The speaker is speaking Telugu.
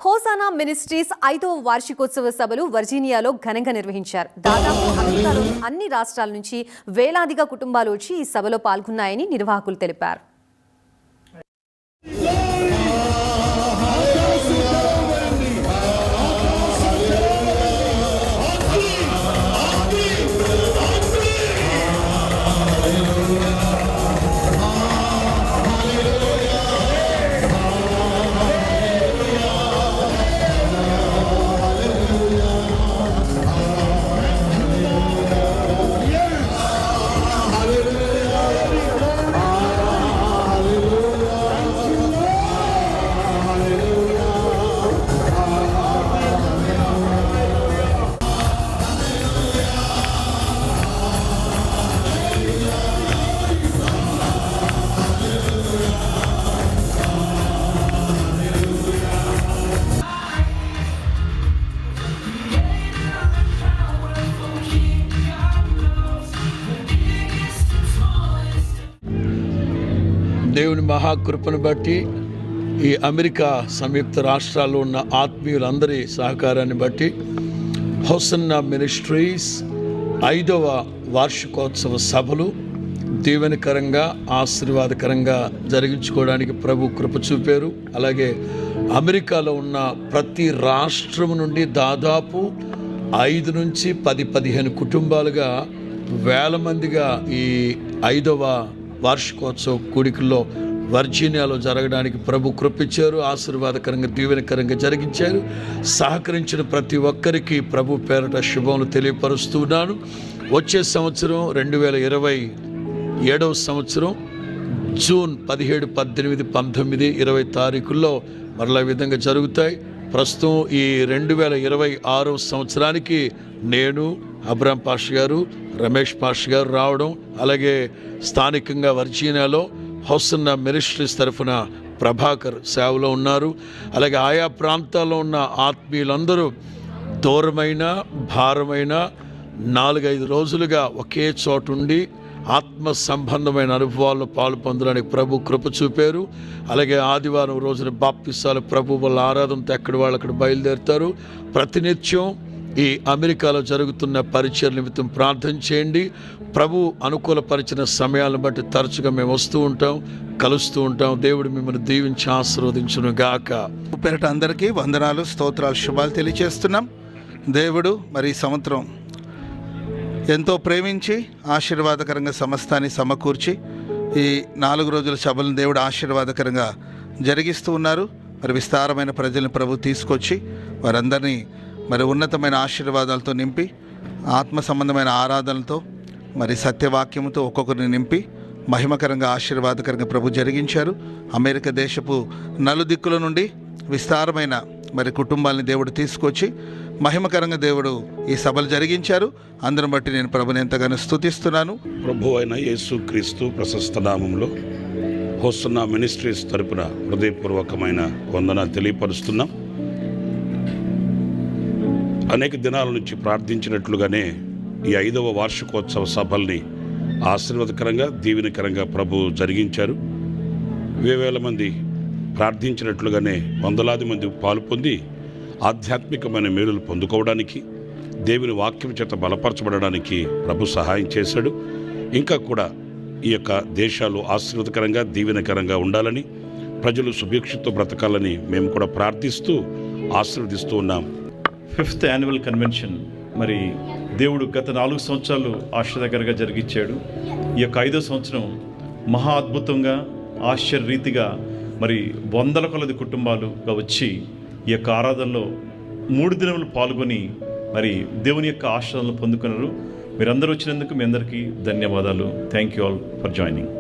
హోసానా మినిస్ట్రీస్ 5వ వార్షికోత్సవ సభలు వర్జీనియాలో ఘనంగా నిర్వహించారు. దాదాపు అమెరికాలోని అన్ని రాష్ట్రాల నుంచి వేలాదిగా కుటుంబాలు వచ్చి ఈ సభలో పాల్గొన్నాయని నిర్వాహకులు తెలిపారు. దేవుని మహాకృపను బట్టి ఈ అమెరికా సంయుక్త రాష్ట్రాల్లో ఉన్న ఆత్మీయులందరి సహకారాన్ని బట్టి హోసన్నా మినిస్ట్రీస్ 5వ వార్షికోత్సవ సభలు దీవెనకరంగా ఆశీర్వాదకరంగా జరిగించుకోవడానికి ప్రభు కృప చూపారు. అలాగే అమెరికాలో ఉన్న ప్రతి రాష్ట్రం నుండి దాదాపు 5 నుంచి 10-15 కుటుంబాలుగా వేల మందిగా ఈ 5వ వార్షికోత్సవ కూడికల్లో వర్జీనియాలో జరగడానికి ప్రభు కృపించారు. ఆశీర్వాదకరంగా దీవెనకరంగా జరిగించారు. సహకరించిన ప్రతి ఒక్కరికి ప్రభు పేరట శుభములు తెలియపరుస్తున్నాను. వచ్చే సంవత్సరం 2027వ సంవత్సరం జూన్ 17, 18, 19, 20 తారీఖుల్లో మరలా విధంగా జరుగుతాయి. ప్రస్తుతం ఈ 2026వ సంవత్సరానికి నేను అబ్రాం పాష గారు, రమేష్ పాష గారు రావడం, అలాగే స్థానికంగా వర్జీనియాలో హోసన్నా మినిస్ట్రీస్ తరఫున ప్రభాకర్ సేవలో ఉన్నారు. అలాగే ఆయా ప్రాంతాల్లో ఉన్న ఆత్మీయులందరూ దూరమైన భారమైన 4-5 రోజులుగా ఒకే చోటుండి ఆత్మ సంబంధమైన అనుభవాల్లో పాలు పొందడానికి ప్రభు కృప చూపారు. అలాగే ఆదివారం రోజున బాప్తిసాలు ప్రభు వాళ్ళ ఆరాధనతో ఎక్కడి వాళ్ళు అక్కడ బయలుదేరుతారు. ప్రతినిత్యం ఈ అమెరికాలో జరుగుతున్న పరిచయ నిమిత్తం ప్రార్థన చేయండి. ప్రభు అనుకూలపరిచిన సమయాలను బట్టి తరచుగా మేము వస్తూ ఉంటాం, కలుస్తూ ఉంటాం. దేవుడు మిమ్మల్ని దీవించి ఆశీర్వదించును గాక. పేరట అందరికీ వందనాలు, స్తోత్రాలు, శుభాలు తెలియచేస్తున్నాం. దేవుడు మరి ఈ సంవత్సరం ఎంతో ప్రేమించి ఆశీర్వాదకరంగా సమస్తాన్ని సమకూర్చి ఈ 4 రోజుల సభలను దేవుడు ఆశీర్వాదకరంగా జరిగిస్తూ ఉన్నారు. మరి విస్తారమైన ప్రజలను ప్రభు తీసుకొచ్చి వారందరినీ మరి ఉన్నతమైన ఆశీర్వాదాలతో నింపి ఆత్మ సంబంధమైన ఆరాధనలతో మరి సత్యవాక్యముతో ఒక్కొక్కరిని నింపి మహిమకరంగా ఆశీర్వాదకరంగా ప్రభు జరిగించారు. అమెరికా దేశపు నలుదిక్కుల నుండి విస్తారమైన మరి కుటుంబాలని దేవుడు తీసుకొచ్చి మహిమకరంగా దేవుడు ఈ సభలు జరిగించారు. అందరం బట్టి నేను ప్రభుని ఎంతగానో స్తుతిస్తున్నాను. ప్రభు అయిన యేసుక్రీస్తు ప్రశస్త నామంలో హోసన్నా మినిస్ట్రీస్ తరపున హృదయపూర్వకమైన వందనాలు తెలియపరుస్తున్నాం. అనేక దినాల నుంచి ప్రార్థించినట్లుగానే ఈ 5వ వార్షికోత్సవ సభల్ని ఆశీర్వాదకరంగా దీవెనకరంగా ప్రభు జరిగించారు. వేల మంది ప్రార్థించినట్లుగానే వందలాది మంది పాలు పొంది ఆధ్యాత్మికమైన మేలులు పొందుకోవడానికి, దేవుని వాక్యం చేత బలపరచబడడానికి ప్రభు సహాయం చేశాడు. ఇంకా కూడా ఈ యొక్క దేశాలు ఆశీర్వాదకరంగా దీవెనకరంగా ఉండాలని, ప్రజలు సుభిక్షతో బ్రతకాలని మేము కూడా ప్రార్థిస్తూ ఆశీర్వదిస్తూ ఉన్నాం. 5th యాన్యువల్ కన్వెన్షన్ మరి దేవుడు గత 4 సంవత్సరాలు ఆశ్చర్యకరంగా జరిగించాడు. ఈ యొక్క 5వ సంవత్సరం మహా అద్భుతంగా ఆశ్చర్యరీతిగా మరి వందల కొలది కుటుంబాలుగా వచ్చి ఈ యొక్క ఆరాధనలో 3 దినములు పాల్గొని మరి దేవుని యొక్క ఆశీర్వాదాలను పొందుకున్నారు. మీరందరూ వచ్చినందుకు మీ అందరికీ ధన్యవాదాలు. Thank you all for joining.